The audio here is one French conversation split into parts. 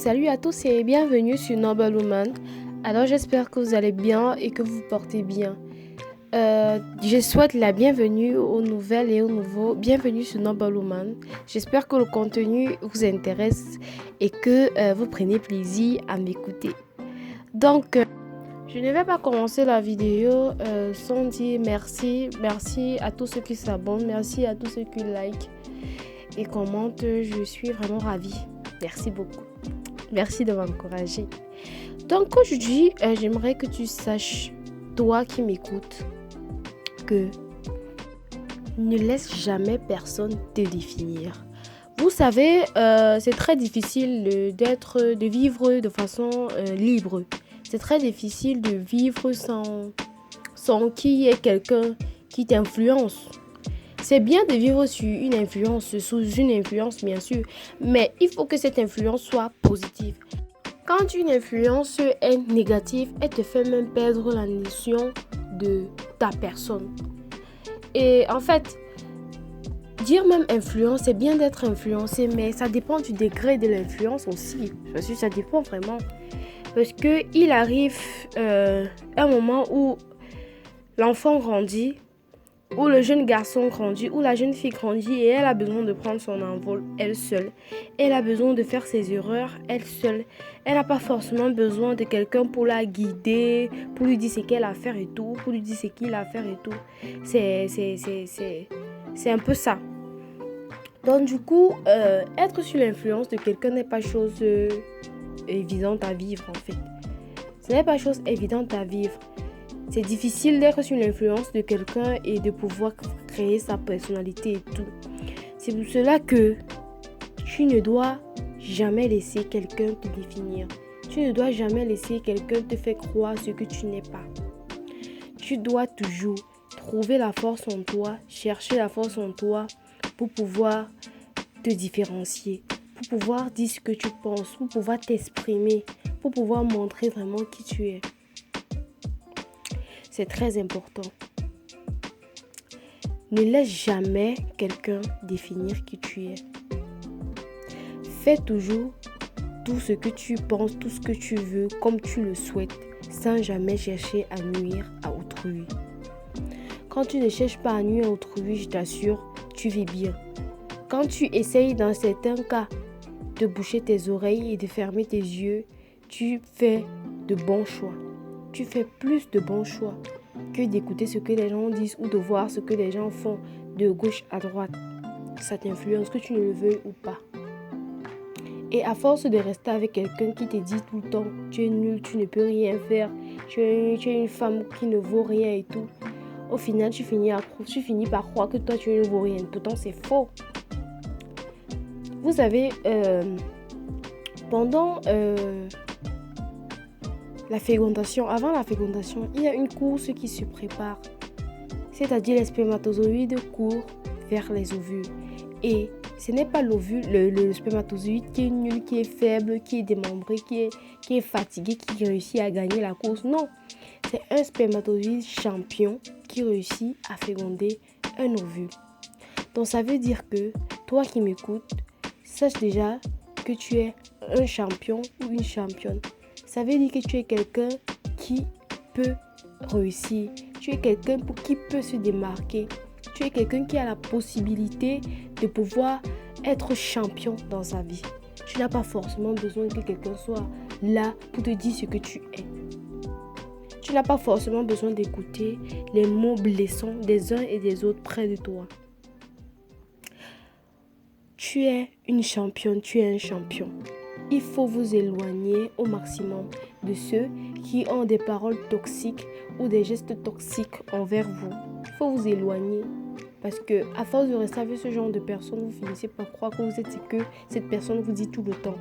Salut à tous et bienvenue sur Noble Woman. Alors j'espère que vous allez bien et que vous vous portez bien. Je souhaite la bienvenue aux nouvelles et aux nouveaux. Bienvenue sur Noble Woman. J'espère que le contenu vous intéresse et que vous prenez plaisir à m'écouter. Donc, je ne vais pas commencer la vidéo sans dire merci. Merci à tous ceux qui s'abonnent. Merci à tous ceux qui like et commentent. Je suis vraiment ravie. Merci beaucoup. Merci de m'encourager. Donc aujourd'hui, j'aimerais que tu saches, toi qui m'écoutes, que ne laisse jamais personne te définir. Vous savez, c'est très difficile de vivre de façon libre. C'est très difficile de vivre sans qu'il y ait quelqu'un qui t'influence. C'est bien de vivre sur une influence, sous une influence bien sûr, mais il faut que cette influence soit positive. Quand une influence est négative, elle te fait même perdre la notion de ta personne. Et en fait, dire même influence, c'est bien d'être influencé, mais ça dépend du degré de l'influence aussi. Parce que ça dépend vraiment. Parce qu'il arrive un moment où l'enfant grandit, où le jeune garçon grandit, où la jeune fille grandit et elle a besoin de prendre son envol elle seule. Elle a besoin de faire ses erreurs elle seule. Elle n'a pas forcément besoin de quelqu'un pour la guider, pour lui dire ce qu'elle a à faire et tout, pour lui dire ce qu'il a à faire et tout. C'est un peu ça. Donc du coup, être sous l'influence de quelqu'un n'est pas chose évidente à vivre en fait. Ce n'est pas chose évidente à vivre. C'est difficile d'être sous l'influence de quelqu'un et de pouvoir créer sa personnalité et tout. C'est pour cela que tu ne dois jamais laisser quelqu'un te définir. Tu ne dois jamais laisser quelqu'un te faire croire ce que tu n'es pas. Tu dois toujours trouver la force en toi, chercher la force en toi pour pouvoir te différencier, pour pouvoir dire ce que tu penses, pour pouvoir t'exprimer, pour pouvoir montrer vraiment qui tu es. C'est très important. Ne laisse jamais quelqu'un définir qui tu es. Fais toujours tout ce que tu penses, tout ce que tu veux, comme tu le souhaites, sans jamais chercher à nuire à autrui. Quand tu ne cherches pas à nuire à autrui, je t'assure, tu vis bien. Quand tu essayes dans certains cas de boucher tes oreilles et de fermer tes yeux, tu fais de bons choix. Tu fais plus de bons choix que d'écouter ce que les gens disent ou de voir ce que les gens font de gauche à droite. Ça t'influence, que tu ne le veuilles ou pas. Et à force de rester avec quelqu'un qui te dit tout le temps tu es nul, tu ne peux rien faire, tu es une femme qui ne vaut rien et tout, au final tu finis par croire que toi tu ne vaux rien. Pourtant c'est faux. Vous savez, pendant la fécondation, avant la fécondation, il y a une course qui se prépare. C'est-à-dire les spermatozoïdes courent vers les ovules. Et ce n'est pas l'ovule, le spermatozoïde qui est nul, qui est faible, qui est démembré, qui est fatigué, qui réussit à gagner la course. Non, c'est un spermatozoïde champion qui réussit à féconder un ovule. Donc ça veut dire que toi qui m'écoutes, sache déjà que tu es un champion ou une championne. Ça veut dire que tu es quelqu'un qui peut réussir. Tu es quelqu'un qui peut se démarquer. Tu es quelqu'un qui a la possibilité de pouvoir être champion dans sa vie. Tu n'as pas forcément besoin que quelqu'un soit là pour te dire ce que tu es. Tu n'as pas forcément besoin d'écouter les mots blessants des uns et des autres près de toi. Tu es une championne, tu es un champion. Il faut vous éloigner au maximum de ceux qui ont des paroles toxiques ou des gestes toxiques envers vous. Il faut vous éloigner parce que à force de rester avec ce genre de personnes, vous finissez par croire que vous êtes ce que cette personne vous dit tout le temps.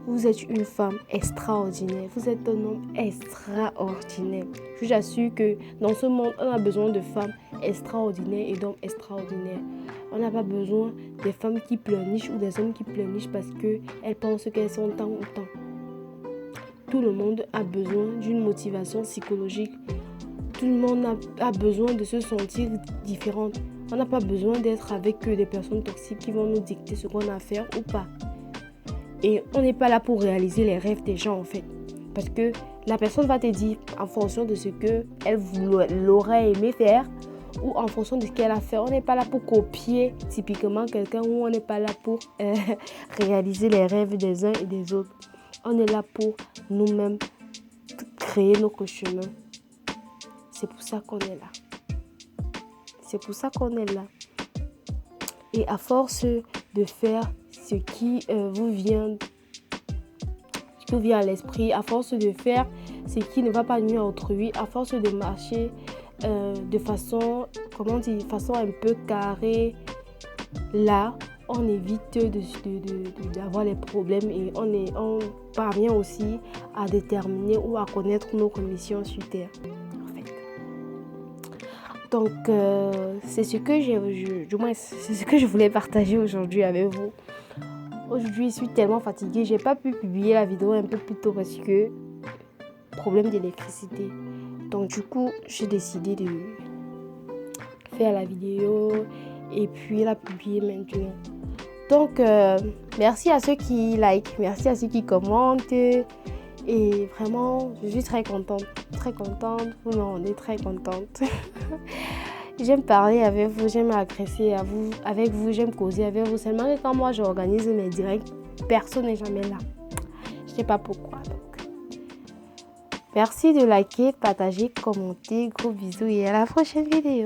Vous êtes une femme extraordinaire, vous êtes un homme extraordinaire. Je vous assure que dans ce monde, on a besoin de femmes extraordinaires et d'hommes extraordinaires. On n'a pas besoin des femmes qui pleurnichent ou des hommes qui pleurnichent parce qu'elles pensent qu'elles sont tant ou tant. Tout le monde a besoin d'une motivation psychologique. Tout le monde a besoin de se sentir différente. On n'a pas besoin d'être avec des personnes toxiques qui vont nous dicter ce qu'on a à faire ou pas. Et on n'est pas là pour réaliser les rêves des gens en fait. Parce que la personne va te dire en fonction de ce qu'elle l'aurait aimé faire ou en fonction de ce qu'elle a fait. On n'est pas là pour copier typiquement quelqu'un ou on n'est pas là pour réaliser les rêves des uns et des autres. On est là pour nous-mêmes créer notre chemin. C'est pour ça qu'on est là. C'est pour ça qu'on est là. Et à force de faire ce qui vous vient à l'esprit, à force de faire ce qui ne va pas nuire à autrui, à force de marcher de façon, façon un peu carrée, là, on évite d'avoir les problèmes et on parvient aussi à déterminer ou à connaître notre mission sur Terre. En fait. Donc, c'est ce que c'est ce que je voulais partager aujourd'hui avec vous. Aujourd'hui, je suis tellement fatiguée, j'ai pas pu publier la vidéo un peu plus tôt parce que problème d'électricité. Donc du coup, j'ai décidé de faire la vidéo et puis la publier maintenant. Donc merci à ceux qui like, merci à ceux qui commentent et vraiment, je suis très contente, vous me rendez très contente. J'aime parler avec vous, j'aime agresser avec vous, j'aime causer avec vous. Seulement que quand moi j'organise mes directs, personne n'est jamais là. Je ne sais pas pourquoi. Donc. Merci de liker, partager, commenter. Gros bisous et à la prochaine vidéo.